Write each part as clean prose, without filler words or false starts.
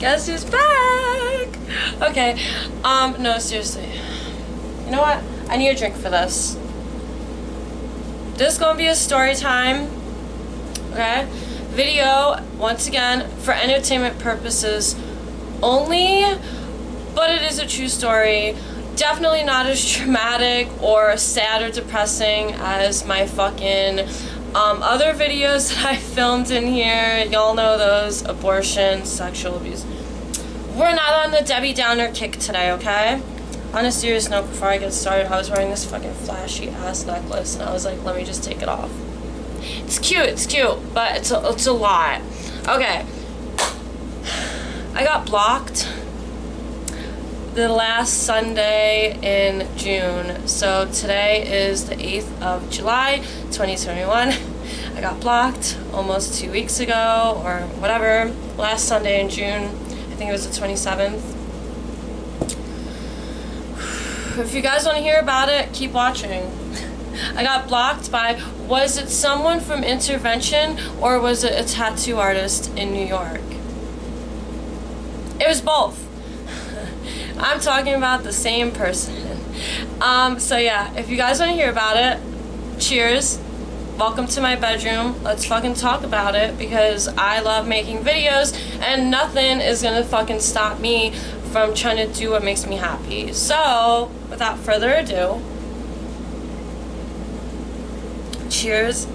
Guess who's back? Okay, no, seriously. You know what? I need a drink for this. This is gonna be a story time. Okay? Video, once again, for entertainment purposes only, but it is a true story. Definitely not as traumatic or sad or depressing as my fucking other videos that I filmed in here. Y'all know those. Abortion, sexual abuse. We're not on the Debbie Downer kick today, okay? On a serious note, before I get started, I was wearing this fucking flashy ass necklace and I was like, let me just take it off. It's cute, but it's a lot. Okay. I got blocked the last Sunday in June. So today is the 8th of July, 2021. I got blocked almost 2 weeks ago, or whatever, last Sunday in June. I think it was the 27th. If you guys want to hear about it, keep watching. I got blocked by, was it someone from Intervention or was it a tattoo artist in New York? It was both. I'm talking about the same person. So yeah, if you guys want to hear about it, cheers. Welcome to my bedroom. Let's fucking talk about it because I love making videos and nothing is gonna fucking stop me from trying to do what makes me happy. So, without further ado, cheers.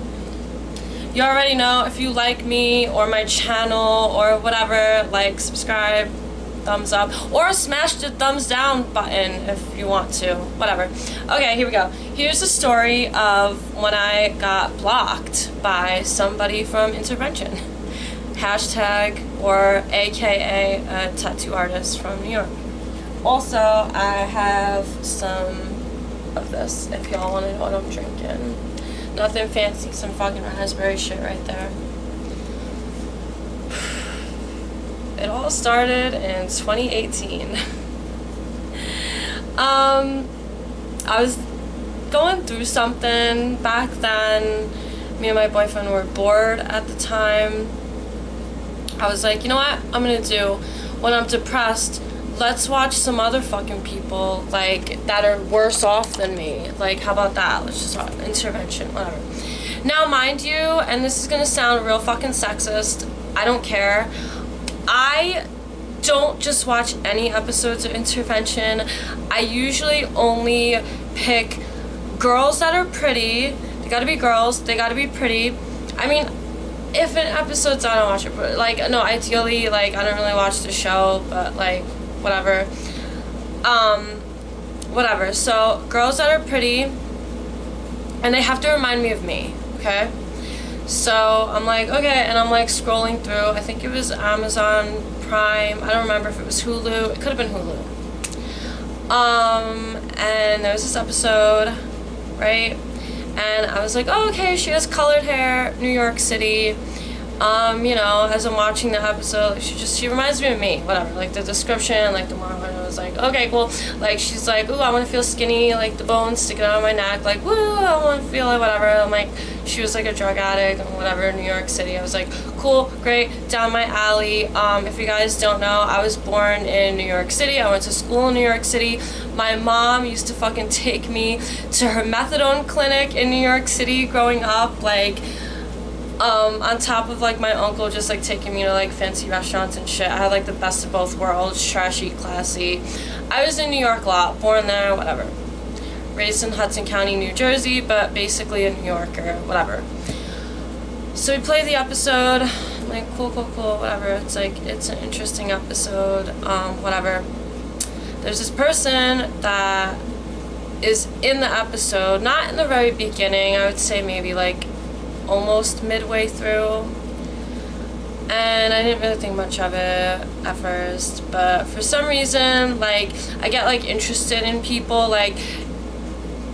You already know, if you like me or my channel or whatever, like, subscribe, thumbs up, or smash the thumbs down button if you want to, whatever. Okay, here we go. Here's the story of when I got blocked by somebody from Intervention. Hashtag or AKA a tattoo artist from New York. Also, I have some of this if y'all want to know what I'm drinking. Nothing fancy, some fucking raspberry shit right there. It all started in 2018. I was going through something back then. Me and my boyfriend were bored at the time. I was like, you know what I'm gonna do when I'm depressed? Let's watch some other fucking people, like, that are worse off than me. Like, how about that? Let's just watch Intervention, whatever. Now, mind you, and this is gonna sound real fucking sexist, I don't care. I don't just watch any episodes of Intervention. I usually only pick girls that are pretty. They gotta be girls, they gotta be pretty. I mean, if an episode's on, I don't watch it, but, like, no, ideally, like, I don't really watch the show, but, like, whatever. Whatever. So, girls that are pretty, and they have to remind me of me, okay? So, I'm like, okay, and I'm, like, scrolling through. I think it was Amazon Prime. I don't remember if it was Hulu. It could have been Hulu. And there was this episode, right? And I was like, oh, okay, she has colored hair, New York City. You know, as I'm watching the episode, she reminds me of me, whatever, like the description, like the mom, and I was like, okay, cool. Like, she's like, ooh, I want to feel skinny, like the bones sticking out of my neck, like, woo, I want to feel like whatever. I'm like, she was like a drug addict and whatever in New York City. I was like, cool, great, down my alley. If you guys don't know, I was born in New York City. I went to school in New York City. My mom used to fucking take me to her methadone clinic in New York City growing up, like, on top of, like, my uncle just, like, taking me to, like, fancy restaurants and shit. I had, like, the best of both worlds, trashy, classy. I was in New York a lot, born there, whatever. Raised in Hudson County, New Jersey, but basically a New Yorker, whatever. So we play the episode, I'm like, cool, whatever. It's like, it's an interesting episode, whatever. There's this person that is in the episode, not in the very beginning, I would say maybe, like, almost midway through, and I didn't really think much of it at first, but for some reason, like, I get, like, interested in people, like,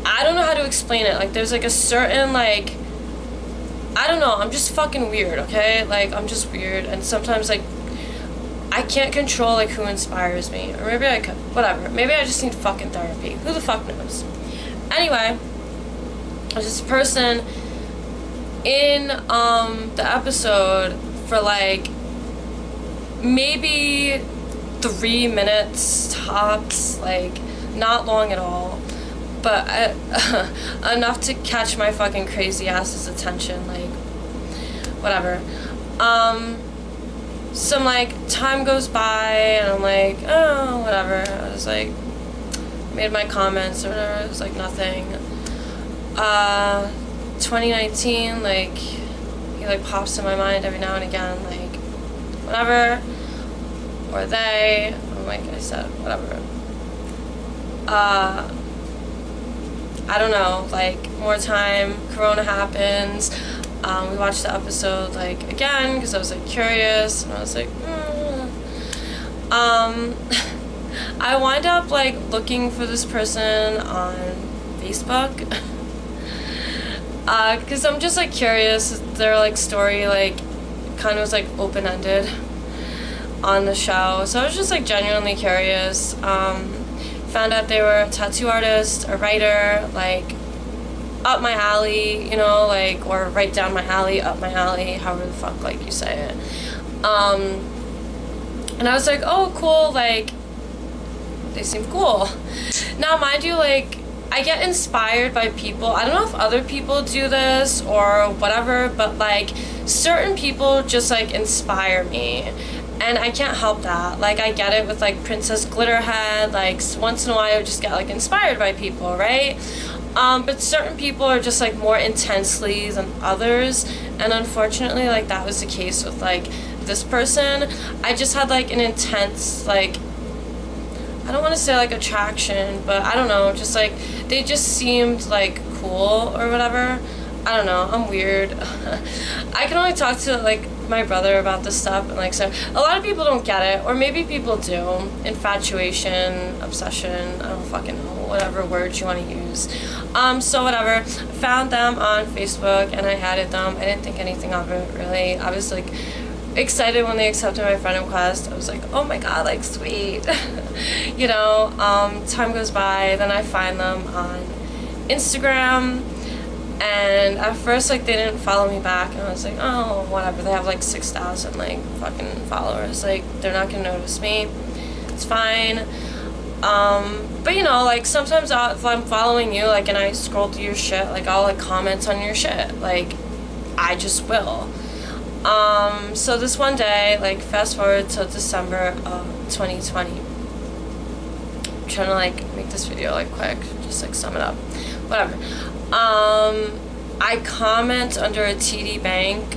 I don't know how to explain it, like, there's, like, a certain, like, I don't know, I'm just fucking weird, okay, like, I'm just weird, and sometimes, like, I can't control, like, who inspires me, or maybe I could, whatever, maybe I just need fucking therapy, who the fuck knows. Anyway, there's this person in the episode for, like, maybe 3 minutes tops, like not long at all, but enough to catch my fucking crazy ass's attention, like whatever. Some like time goes by and I'm like, oh, whatever. I was like, made my comments or whatever. It was like nothing. 2019, like he like pops in my mind every now and again, like whatever. Or they. I'm like I said, whatever. I don't know. Like more time. Corona happens. We watched the episode like again because I was like curious, and I was like, I wind up like looking for this person on Facebook because I'm just like curious. Their like story like kind of was like open-ended on the show, so I was just like genuinely curious. Found out they were a tattoo artist, a writer, like up my alley, you know, like, or right down my alley, up my alley, however the fuck, like, you say it. And I was like, oh, cool, like, they seem cool. Now, mind you, like, I get inspired by people. I don't know if other people do this or whatever, but, like, certain people just, like, inspire me. And I can't help that. Like, I get it with, like, Princess Glitterhead. Like, once in a while, I would just get, like, inspired by people, right? But certain people are just like more intensely than others, and unfortunately like that was the case with like this person. I just had like an intense, like, I don't want to say like attraction, but I don't know, just like they just seemed like cool or whatever. I don't know, I'm weird. I can only talk to like my brother about this stuff, and like, so a lot of people don't get it, or maybe people do. Infatuation, obsession, I don't fucking know, whatever words you want to use. So whatever, found them on Facebook and I added them. I didn't think anything of it really. I was like excited when they accepted my friend request. I was like, oh my god, like sweet. You know, time goes by, then I find them on Instagram. And at first, like, they didn't follow me back, and I was like, oh, whatever, they have, like, 6,000, like, fucking followers, like, they're not gonna notice me, it's fine. But, you know, like, sometimes if I'm following you, like, and I scroll through your shit, like, I'll, like, comment on your shit, like, I just will. So this one day, like, fast forward to December of 2020, I'm trying to, like, make this video, like, quick, just, like, sum it up, whatever. I comment under a TD Bank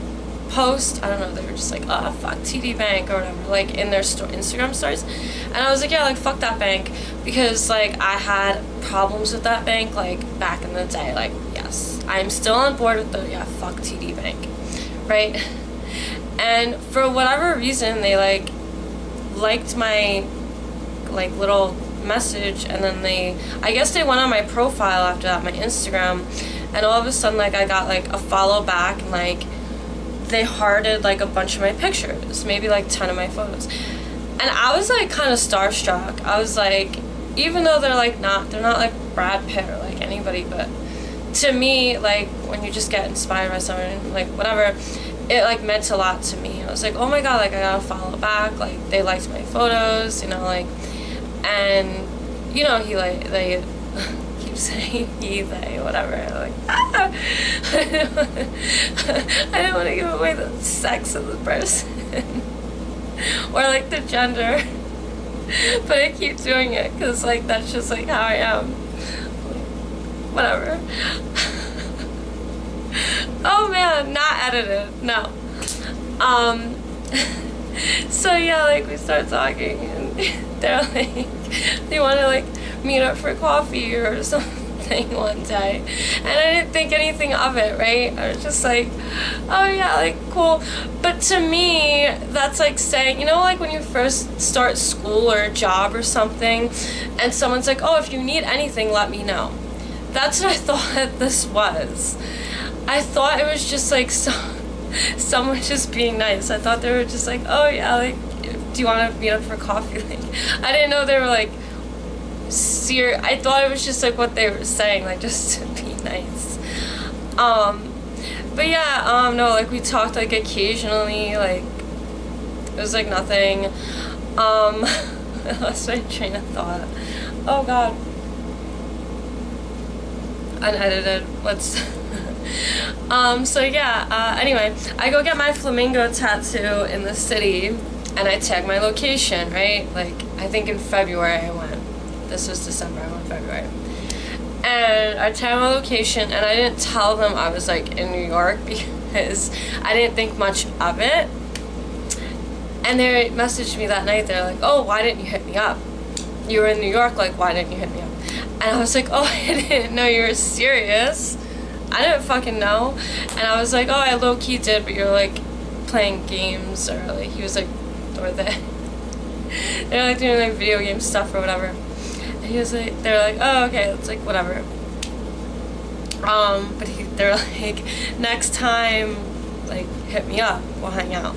post. I don't know, they were just like, oh, fuck TD Bank or whatever, like in their Instagram stories. And I was like, yeah, like, fuck that bank, because like I had problems with that bank like back in the day. Like, yes, I'm still on board with the, yeah, fuck TD Bank, right? And for whatever reason, they like liked my like little message, and then I guess they went on my profile after that, my Instagram, and all of a sudden like I got like a follow back, and like they hearted like a bunch of my pictures, maybe like 10 of my photos, and I was like kind of starstruck. I was like, even though they're not like Brad Pitt or like anybody, but to me, like when you just get inspired by someone, like whatever, it like meant a lot to me. I was like, oh my god, like I gotta follow back, like they liked my photos, you know, like. And, you know, they keep saying he, they, whatever. Like, ah! I don't want to give away the sex of the person. Or, like, the gender. But I keep doing it because, like, that's just, like, how I am. Like, whatever. Oh, man, not edited. No. So, yeah, like, we start talking, and they're like, they want to like meet up for coffee or something one day, and I didn't think anything of it, right? I was just like, oh yeah, like cool. But to me, that's like saying, you know, like when you first start school or a job or something, and someone's like, oh, if you need anything, let me know. That's what I thought this was. I thought it was just like someone just being nice. I thought they were just like, oh yeah, like, do you want to meet up for coffee? Like, I didn't know they were like serious. I thought it was just like what they were saying, like just to be nice. But yeah, no, like we talked like occasionally, like was like nothing. I lost my train of thought. Oh god. Unedited. Let's so yeah, anyway, I go get my flamingo tattoo in the city, and I tag my location, right? Like, I think in February I went. This was December, I went February. And I tagged my location, and I didn't tell them I was, like, in New York because I didn't think much of it. And they messaged me that night, they're like, oh, why didn't you hit me up? You were in New York, like, why didn't you hit me up? And I was like, oh, I didn't know you were serious. I didn't fucking know. And I was like, oh, I low-key did, but you're, like, playing games, or, like, he was, like, or they're, like, doing, like, video game stuff or whatever. And he was, like, they're like, oh, okay, it's, like, whatever. But they're, like, next time, like, hit me up, we'll hang out.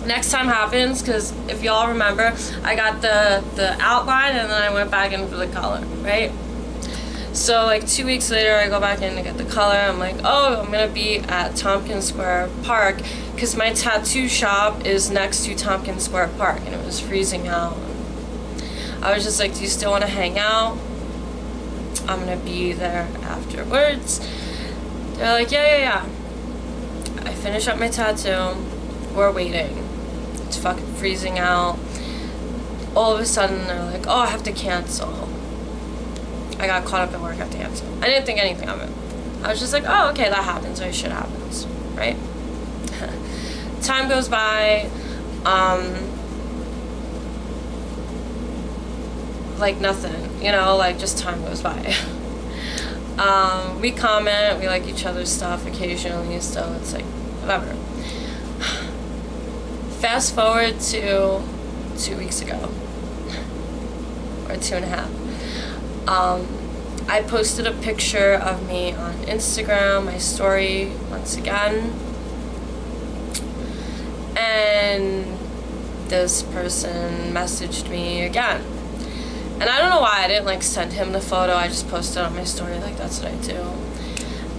Next time happens, because if y'all remember, I got the outline, and then I went back in for the color, right? So, like, 2 weeks later, I go back in to get the color. I'm like, oh, I'm gonna be at Tompkins Square Park, because my tattoo shop is next to Tompkins Square Park, and it was freezing out. I was just like, do you still want to hang out? I'm gonna be there afterwards. They're like, yeah. I finish up my tattoo. We're waiting. It's fucking freezing out. All of a sudden, they're like, oh, I have to cancel. I got caught up at work, I have to cancel. I didn't think anything of it. I was just like, oh, okay, that happens, or shit happens, right? Time goes by, like nothing, you know, like just time goes by. We comment, we like each other's stuff occasionally, so it's like, whatever. Fast forward to 2 weeks ago, or 2.5. I posted a picture of me on Instagram, my story, once again, and this person messaged me again. And I don't know why I didn't, like, send him the photo, I just posted on my story, like, that's what I do.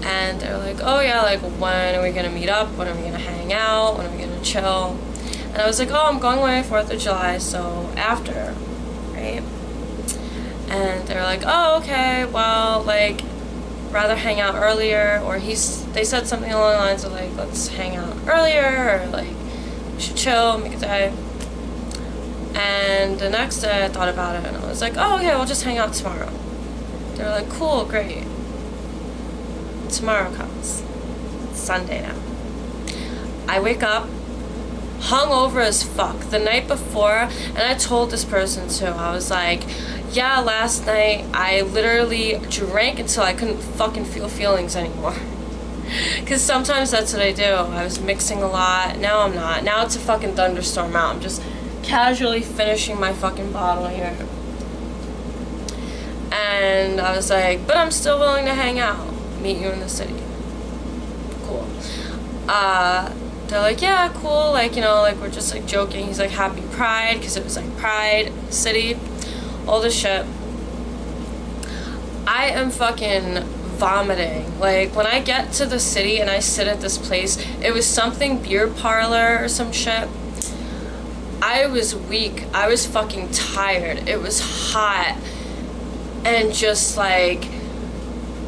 And they're like, oh yeah, like, when are we gonna meet up, when are we gonna hang out, when are we gonna chill? And I was like, oh, I'm going away 4th of July, so after, right? And they're like, oh, okay, well, like, rather hang out earlier, or they said something along the lines of, like, let's hang out earlier, or, like, we should chill, make a day. And the next day I thought about it, and I was like, oh, okay, we'll just hang out tomorrow. They're like, cool, great. Tomorrow comes. It's Sunday now. I wake up, hungover as fuck, the night before, and I told this person too, I was like, yeah, last night I literally drank until I couldn't fucking feel feelings anymore. Because sometimes that's what I do. I was mixing a lot, now I'm not. Now it's a fucking thunderstorm out. I'm just casually finishing my fucking bottle here. And I was like, but I'm still willing to hang out. Meet you in the city. Cool. They're like, yeah, cool, like, you know, like, we're just, like, joking. He's like, happy Pride, because it was, like, Pride City, all this shit. I am fucking vomiting. Like, when I get to the city and I sit at this place, it was something beer parlor or some shit. I was weak. I was fucking tired. It was hot. And just, like,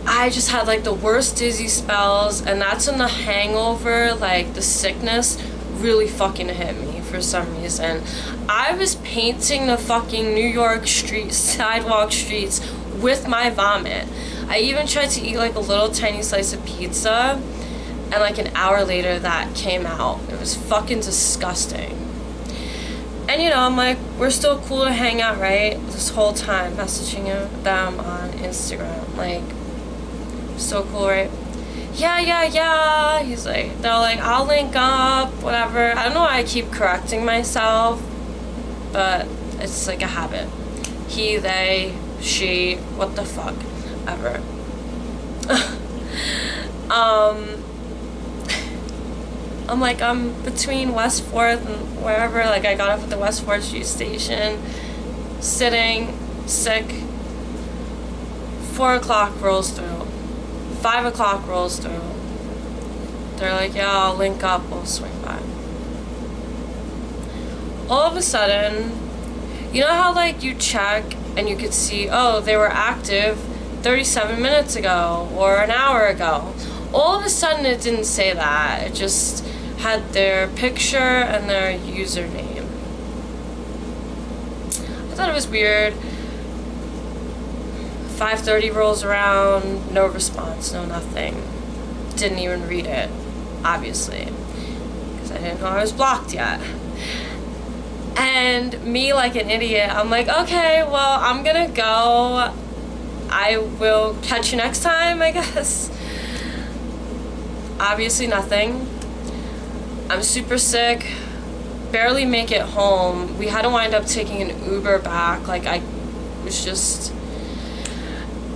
I just had, like, the worst dizzy spells, and that's when the hangover, like, the sickness really fucking hit me for some reason. I was painting the fucking New York sidewalk streets with my vomit. I even tried to eat, like, a little tiny slice of pizza, and, like, an hour later that came out. It was fucking disgusting. And, you know, I'm like, we're still cool to hang out, right? This whole time, messaging them on Instagram, like, so cool, right? Yeah. He's like, they're like, I'll link up, whatever. I don't know why I keep correcting myself, but it's like a habit. He, they, she, what the fuck, ever. I'm like, I'm between West 4th and wherever, like, I got off at the West 4th Street station, sitting, sick. 4 o'clock rolls through. 5 o'clock rolls through. They're like, yeah, I'll link up, we'll swing by. all of a sudden, you know how like you check and you could see, oh, they were active 37 minutes ago or an hour ago. All of a sudden it didn't say that. It just had their picture and their username. I thought it was weird. 5:30 rolls around, no response, no nothing. Didn't even read it, obviously, because I didn't know I was blocked yet. And me, like an idiot, I'm like, okay, well, I'm gonna go. I will catch you next time, I guess. Obviously nothing. I'm super sick, barely make it home. We had to wind up taking an Uber back. Like, I was just...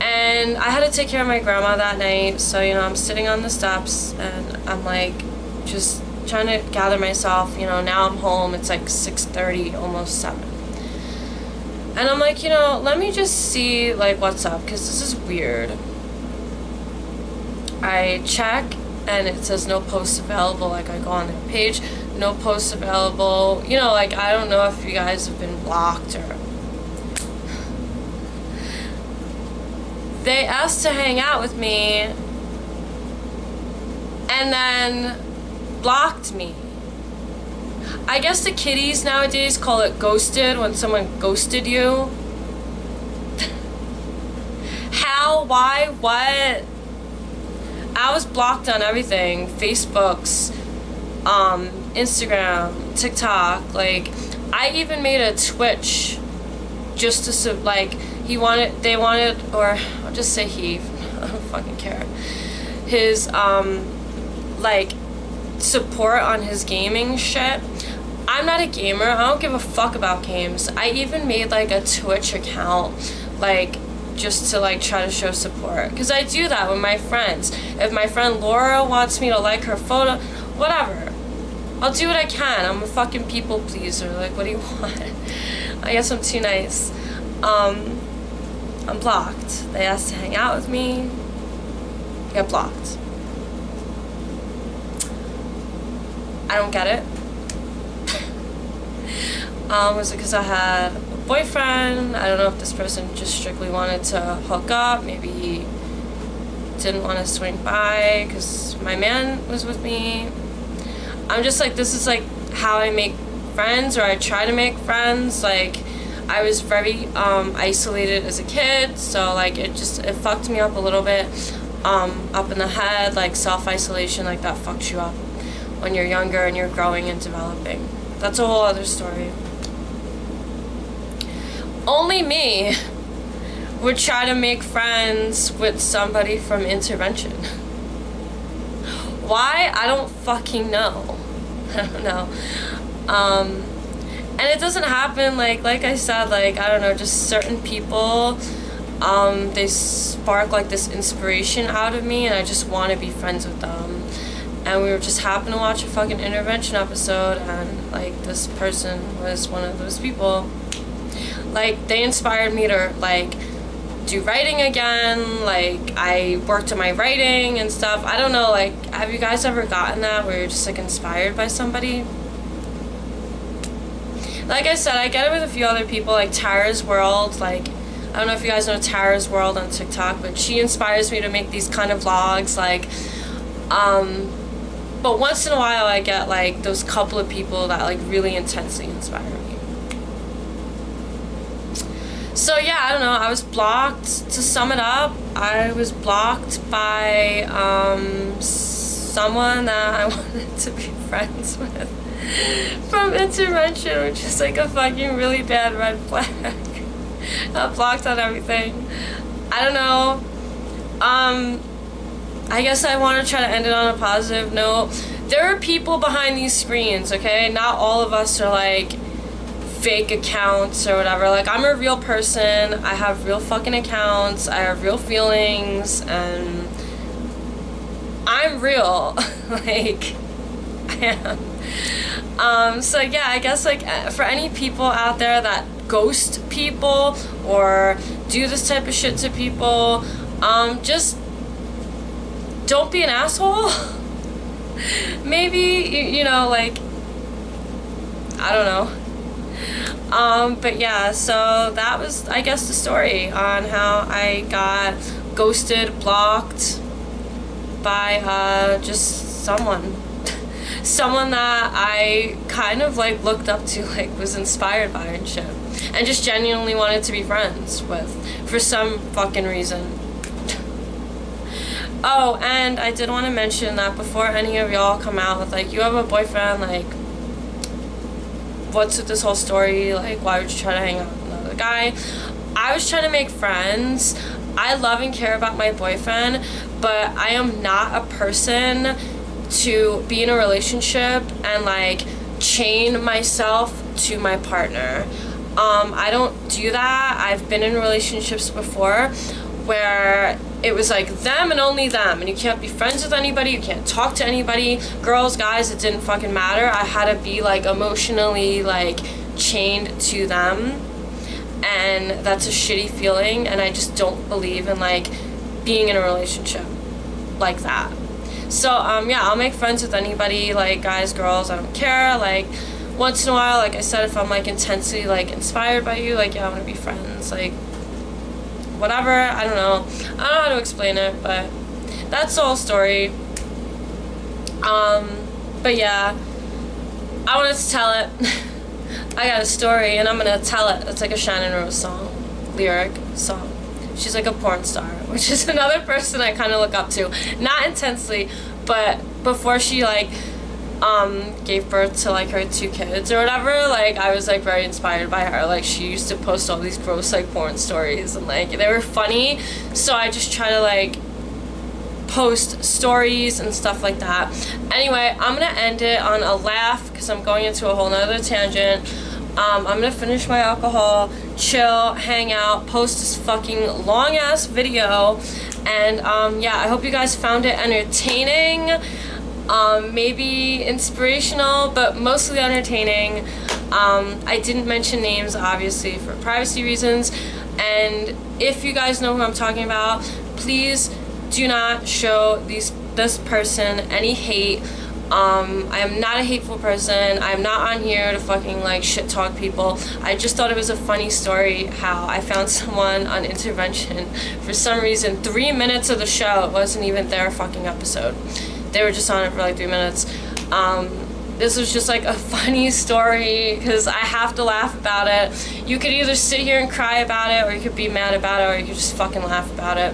And I had to take care of my grandma that night, so, you know, I'm sitting on the steps, and I'm, like, just trying to gather myself. You know, now I'm home, it's like 6:30, almost 7. And I'm like, you know, let me just see, like, what's up, because this is weird. I check, and it says no posts available. Like, I go on their page, no posts available. You know, like, I don't know if you guys have been blocked or... They asked to hang out with me, and then blocked me. I guess the kiddies nowadays call it ghosted, when someone ghosted you. How? Why? What? I was blocked on everything. Facebook's, Instagram, TikTok. Like, I even made a Twitch just to, like, they wanted, or I'll just say he, I don't fucking care. His, like, support on his gaming shit. I'm not a gamer. I don't give a fuck about games. I even made, like, a Twitch account, like, just to, like, try to show support. Because I do that with my friends. If my friend Laura wants me to like her photo, whatever. I'll do what I can. I'm a fucking people pleaser. Like, what do you want? I guess I'm too nice. I'm blocked. They asked to hang out with me. Get blocked. I don't get it. Was it because I had a boyfriend? I don't know if this person just strictly wanted to hook up. Maybe he didn't want to swing by because my man was with me. I'm just like, this is like how I make friends, or I try to make friends. Like, I was very isolated as a kid, so like it fucked me up a little bit, up in the head. Like, self-isolation, like, that fucks you up when you're younger and you're growing and developing. That's a whole other story. Only me would try to make friends with somebody from intervention. Why? I don't fucking know. I don't know. And it doesn't happen, like I said, like, I don't know, just certain people, they spark, like, this inspiration out of me, and I just want to be friends with them. And we were just happened to watch a fucking intervention episode, and, like, this person was one of those people. Like, they inspired me to, like, do writing again. Like, I worked on my writing and stuff. I don't know, like, have you guys ever gotten that where you're just, like, inspired by somebody? Like I said, I get it with a few other people, like Tara's World. Like, I don't know if you guys know Tara's World on TikTok, but she inspires me to make these kind of vlogs. Like, but once in a while I get, like, those couple of people that, like, really intensely inspire me. So yeah, I don't know, I was blocked. To sum it up, I was blocked by someone that I wanted to be friends with from intervention, which is like a fucking really bad red flag. I blocked on everything. I don't know. I guess I want to try to end it on a positive note. There are people behind these screens, okay? Not all of us are like fake accounts or whatever. Like, I'm a real person. I have real fucking accounts. I have real feelings, and I'm real. Like, I am. So yeah, I guess, like, for any people out there that ghost people or do this type of shit to people, just don't be an asshole. Maybe, you know, like, I don't know. But yeah, so that was, I guess, the story on how I got ghosted, blocked by just someone. Someone that I kind of like looked up to, like was inspired by and shit. And just genuinely wanted to be friends with for some fucking reason. Oh, and I did want to mention that before any of y'all come out with like, you have a boyfriend, like, what's with this whole story? Like, why would you try to hang out with another guy? I was trying to make friends. I love and care about my boyfriend, but I am not a person to be in a relationship and like chain myself to my partner. I don't do that. I've been in relationships before where it was like them and only them, and you can't be friends with anybody, you can't talk to anybody, girls, guys, it didn't fucking matter. I had to be like emotionally like chained to them, and that's a shitty feeling, and I just don't believe in like being in a relationship like that. So yeah, I'll make friends with anybody, like guys, girls, I don't care. Like once in a while, like I said, if I'm like intensely like inspired by you, like yeah, I want to be friends, like whatever. I don't know how to explain it, but that's the whole story. But yeah, I wanted to tell it. I got a story and I'm gonna tell it. It's like a Shannon Rose song, lyric song. She's like a porn star, which is another person I kind of look up to. Not intensely, but before she like gave birth to like her 2 kids or whatever, like I was like very inspired by her. Like she used to post all these gross like porn stories and like they were funny, so I just try to like post stories and stuff like that. Anyway, I'm gonna end it on a laugh because I'm going into a whole nother tangent. I'm gonna finish my alcohol, chill, hang out, post this fucking long ass video, and yeah, I hope you guys found it entertaining. Maybe inspirational, but mostly entertaining. I didn't mention names, obviously, for privacy reasons, and if you guys know who I'm talking about, please do not show this person any hate. I am not a hateful person. I'm not on here to fucking like shit talk people. I just thought it was a funny story how I found someone on intervention for some reason. 3 minutes of the show, it wasn't even their fucking episode. They were just on it for like 3 minutes. This was just like a funny story because I have to laugh about it. You could either sit here and cry about it, or you could be mad about it, or you could just fucking laugh about it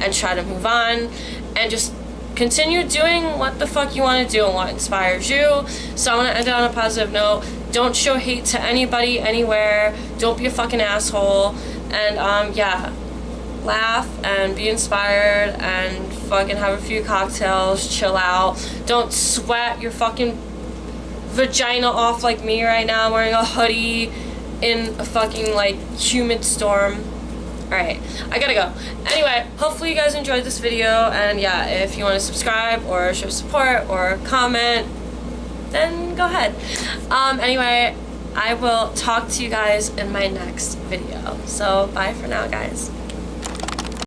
and try to move on and just continue doing what the fuck you want to do and what inspires you. So I want to end it on a positive note. Don't show hate to anybody, anywhere. Don't be a fucking asshole. And yeah, laugh and be inspired and fucking have a few cocktails, chill out. Don't sweat your fucking vagina off like me right now. I'm wearing a hoodie in a fucking like humid storm. Alright, I gotta go. Anyway, hopefully you guys enjoyed this video, and yeah, if you want to subscribe or show support or comment, then go ahead. Anyway, I will talk to you guys in my next video. So bye for now, guys.